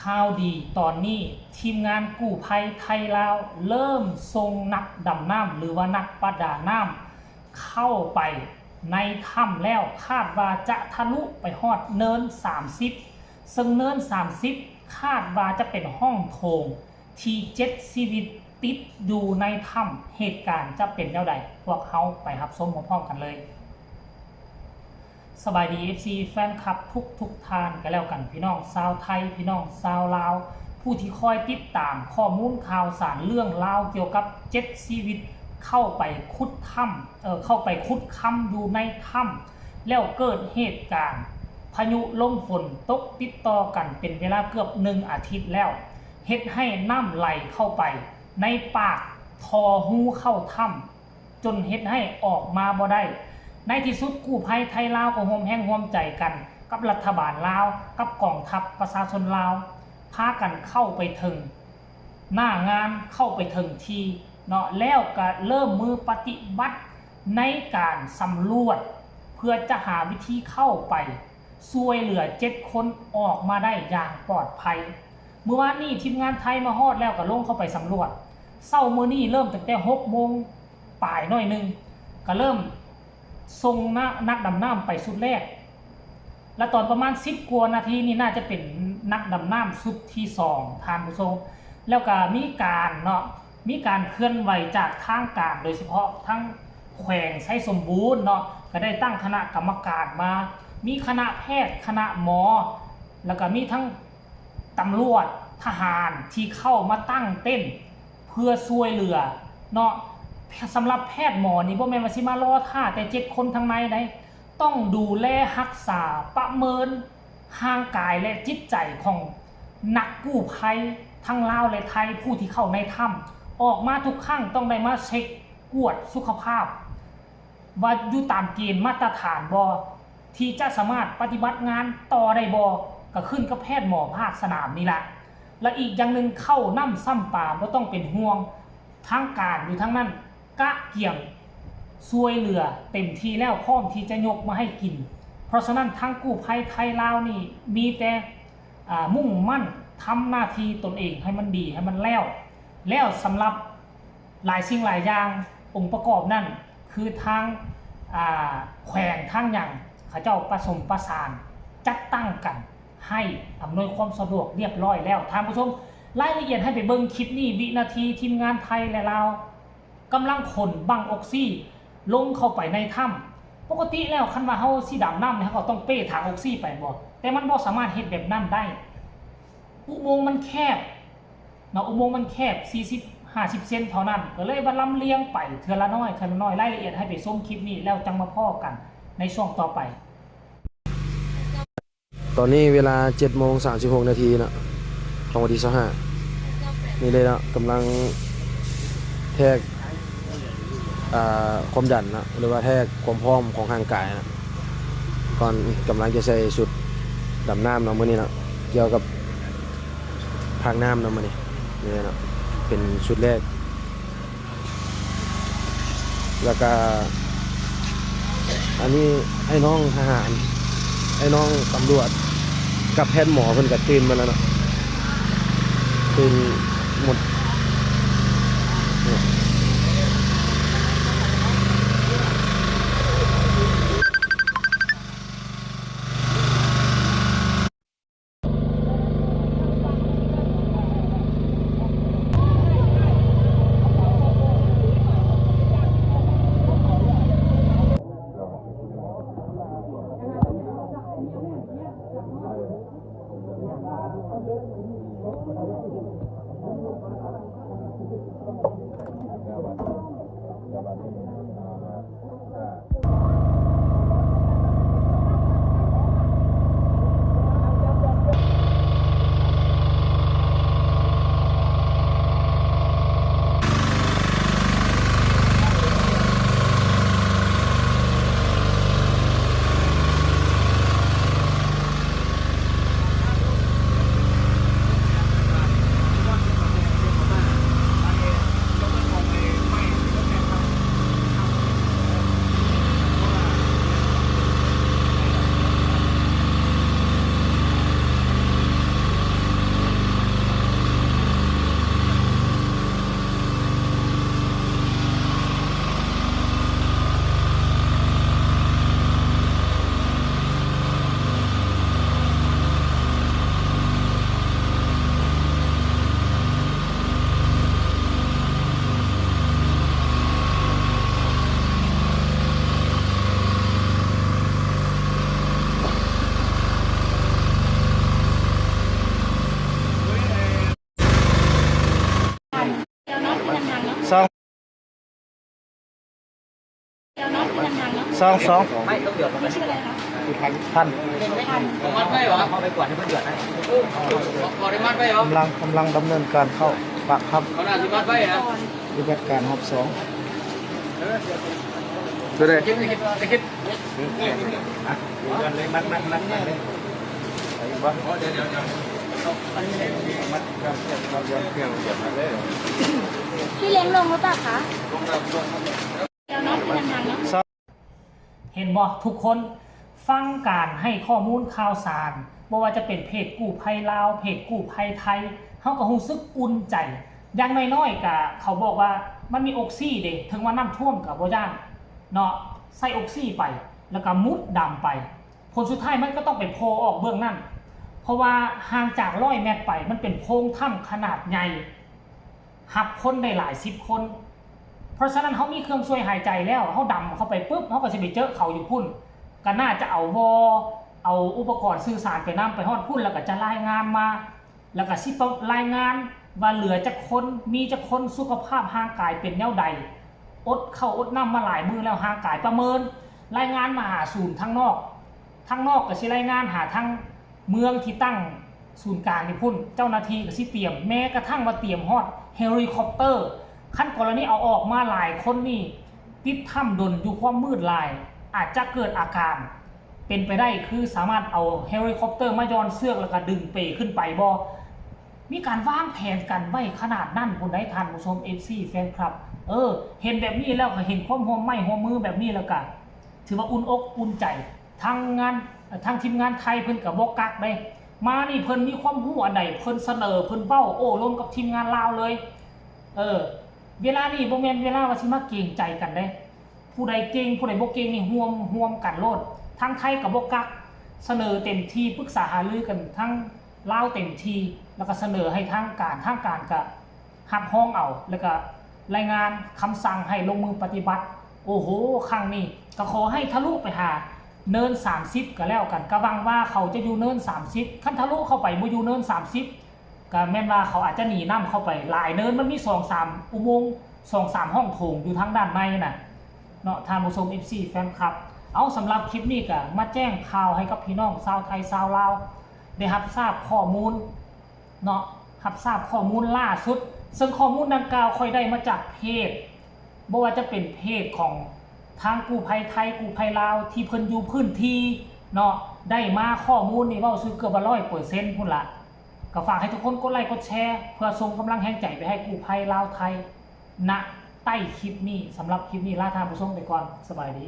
ข่าวดีตอนนี้ทีมงานกู้ภัยไทยลาวเริ่มส่งนักดำน้ำหรือว่านักประดาน้ำเข้าไปในถ้ำแล้วคาดว่าจะทะลุไปฮอดเนิน30ซึ่งเนิน30คาดว่าจะเป็นห้องโถงที่7ชีวิตติดอยู่ในถ้ำเหตุการณ์จะเป็นแนวใดพวกเขาไปรับชมพร้อมๆกันเลยสบายดี FC แฟนคลับทุกทานกันแล้วกันพี่น้องชาวไทยพี่น้องชาวลาวผู้ที่คอยติดตามข้อมูลข่าวสารเรื่องราวเกี่ยวกับ7ชีวิตเข้าไปขุดถ้ำเข้าไปขุดค่ำอยู่ในถ้ำแล้วเกิดเหตุการณ์พายุลมฝนตกติดต่อกันเป็นเวลาเกือบ1 อาทิตย์แล้วเฮ็ดให้น้ำไหลเข้าไปในปากทอหูเข้าถ้ำจนเฮ็ดให้ออกมาบ่ได้ในที่สุดกู้ภัยไทยลาวก็ร่วมแรงร่วมใจกันกับรัฐบาลลาวกับกองทัพประชาชนลาวพากันเข้าไปถึงหน้างานเข้าไปถึงทีเนาะแล้วก็เริ่มมือปฏิบัติในการสำรวจเพื่อจะหาวิธีเข้าไปช่วยเหลือ7 คนออกมาได้อย่างปลอดภัยเมื่อวานนี้ทีมงานไทยมาฮอดแล้วก็ลงเข้าไปสำรวจเช้ามื้อนี้เริ่มตั้งแต่6 โมงป่ายหน่อยนึงก็เริ่มส่งนักดำน้ำไปสุดแรกและตอนประมาณ10 กว่านาทีนี่น่าจะเป็นนักดำน้ำสุดที่2ท่านผู้ชมแล้วก็มีการเคลื่อนไหวจากทางการโดยเฉพาะทั้งแขวงไชยสมบูรณ์เนาะก็ได้ตั้งคณะกรรมการมามีคณะแพทย์คณะหมอแล้วก็มีทั้งตำรวจทหารที่เข้ามาตั้งเต้นเพื่อช่วยเหลือเนาะสำหรับแพทย์หมอนี่บ่แม่นว่าสิมารอท่าแต่7 คนทางในได้ต้องดูแลรักษาประเมินร่างกายและจิตใจของนักกู้ภัยทั้งลาวและไทยผู้ที่เข้าในถ้ำออกมาทุกครั้งต้องได้มาเช็คกวดสุขภาพว่าอยู่ตามเกณฑ์มาตรฐานบ่ที่จะสามารถปฏิบัติงานต่อได้บ่ก็ขึ้นกับแพทย์หมอภาคสนามนี่แหละและอีกอย่างหนึ่งเข้าน้ำซ้ำป่าบ่ต้องเป็นห่วงทางการอยู่ทั้งนั้นกะเกี่ยงช่วยเหลือเต็มที่แล้วพร้อมที่จะยกมาให้กินเพราะฉะนั้นทางกู้ภัยไทยลาวนี่มีแต่มุ่งมั่นทำหน้าที่ตนเองให้มันดีให้มันแล้วสำหรับหลายสิ่งหลายอย่างองค์ประกอบนั่นคือทางแขวงทางอย่างเขาเจ้าผสมประสานจัดตั้งกันให้อำนวยความสะดวกเรียบร้อยแล้วท่านผู้ชมรายละเอียดให้ไปเบิ่งคลิปนี้วินาทีทีมงานไทยและลาวกำลังขนบังออกซิลงเข้าไปในถ้ำปกติแล้วคันว่าเฮาสิดำน้ำเนี่ยเขาต้องเป้ถังออกซิไปบ่แต่มันบ่สามารถเฮ็ดแบบนั้นได้อุโมงค์มันแคบเนาะอุโมงค์มันแคบ40-50 เซนเท่านั้นก็เลยว่าลำเลียงไปเทื่อละน้อยรายละเอียดให้ไปชมคลิปนี้แล้วจังมาพ้อกันในช่วงต่อไปตอนนี้เวลา 7:36 นาทีนะของวันที่25นี่เลยนะกำลังแทกความดันนะหรือว่าแทกความพร้อมของร่างกายนะก่อนกำลังจะใส่ชุดดำน้ำเนาะมื้อนี้นะเกี่ยวกับภาคน้ำเนาะมื้อนี้นี่นะเป็นชุดแรกแล้วก็อันนี้ให้น้องทหารให้น้องตำรวจกับแพทย์หมอเพิ่นก็ตื่นมาแล้วเนาะตื่นหมด เนาะที่นานๆเนาะ 2 ไม่ต้องเดือด นี่ชื่ออะไรคะ พัน มัดไม่เหรอเข้าไปก่อนให้มันเดือดนะพอได้มัดไม่เหรอกำลังดำเนินการเข้าปากครับ เขาน่าจะมัดไม่นะ ปฏิบัติการรอบ2 ตัวใด คิดคิด พี่เล้งลงหรือเปล่าคะเนาะที่นานๆเนาะ เห็นบ่ทุกคนฟังการให้ข้อมูลข่าวสารบ่ว่าจะเป็นเพจกู้ภัยลาวเพจกู้ภัยไทยเฮาก็รู้สึกอุ่นใจอย่างน้อยๆก็เขาบอกว่ามันมีออกซิเด้ถึงว่าน้ำท่วมก็บ่ย่านเนาะใส่ออกซิไปแล้วก็มุดดำไปผลสุดท้ายมันก็ต้องเป็นโพลออกเบื้องนั้นเพราะว่าห่างจาก100 เมตรไปมันเป็นโพรงถ้ำขนาดใหญ่หับคนได้หลาย10 คนเพราะฉะนั้นเขามีเครื่องช่วยหายใจแล้วเขาดำเข้าไปปุ๊บเขาก็จะไปเจอเขาอยู่พุ่นก็น่าจะเอาเอาอุปกรณ์สื่อสารไปนำไปฮอดพุ่นแล้วก็จะรายงานมาแล้วก็สิรายงานว่าเหลือจากคนมีจากคนสุขภาพร่างกายเป็นแนวใดอดเข้าอดน้ำมาหลายมื้อแล้วร่างกายประเมินรายงานมาหาศูนย์ทางนอกก็สิรายงานหาทางเมืองที่ตั้งศูนย์กลางที่พุ่นเจ้าหน้าที่ก็สิเตรียมแม้กระทั่งมาเตรียมฮอดเฮลิคอปเตอร์ขั้นกรณีเอาออกมาหลายคนนี่ติดถ้ำดนอยู่ความมืดหลายอาจจะเกิดอาการเป็นไปได้คือสามารถเอาเฮลิคอปเตอร์มาย้อนเสือกแล้วก็ดึงเปขึ้นไปบ่มีการวางแผนกันไว้ขนาดนั้นคุณได้ทันผู้ชม FC แฟนคลับเห็นแบบนี้แล้วก็เห็นความหัวไม้หัวมือแบบนี้แล้วก็ถือว่าอุ่นอกอุ่นใจทางทีมงานไทยเพิ่นก็บ่กักได้มานี่เพิ่นมีความรู้อันใดเพิ่นเสนอเพิ่นเว้าโอ้ร่วมกับทีมงานลาวเลยเวลานี่บ่แม่นเวลาว่าสิมาเกรงใจกันได้ผู้ใดเก่งผู้ใดบ่เก่งนี่ร่วมกันโลดทางไทยก็บ่กักเสนอเต็มที่ปรึกษาหารือกันทั้งลาวเต็มที่แล้วก็เสนอให้ทางการก็รับห้องเอาแล้วก็รายงานคำสั่งให้ลงมือปฏิบัติโอ้โหครั้งนี้ก็ขอให้ทะลุไปหาเนิน30ก็แล้วกันก็หวังว่าเขาจะอยู่เนิน30คันทะลุเข้าไปบ่อยู่เนิน30ก็แม่นว่าเขาอาจจะหนีน้ำเข้าไปหลายเนินมันมี 2-3 อุโมงค์ 2-3 ห้องโถงอยู่ทางด้านในน่ะเนาะท่านผู้ชม FC แฟนคลับเอาสำหรับคลิปนี้ก็มาแจ้งข่าวให้กับพี่น้องชาวไทยชาวลาวได้รับทราบข้อมูลเนาะรับทราบข้อมูลล่าสุดซึ่งข้อมูลดังกล่าวค่อยได้มาจากเพจบ่ว่าจะเป็นเพจของทางกู้ภัยไทยกู้ภัยลาวที่เพิ่นอยู่พื้นที่เนาะได้มาข้อมูลนี่เว้าซื่อเกือบ100%พุ่นล่ะก็ฝากให้ทุกคนกดไลค์กดแชร์เพื่อส่งกำลังแรงใจไปให้กู้ภัยลาวไทยณใต้คลิปนี้สำหรับคลิปนี้ลาท่านผู้ชมไปก่อนสบายดี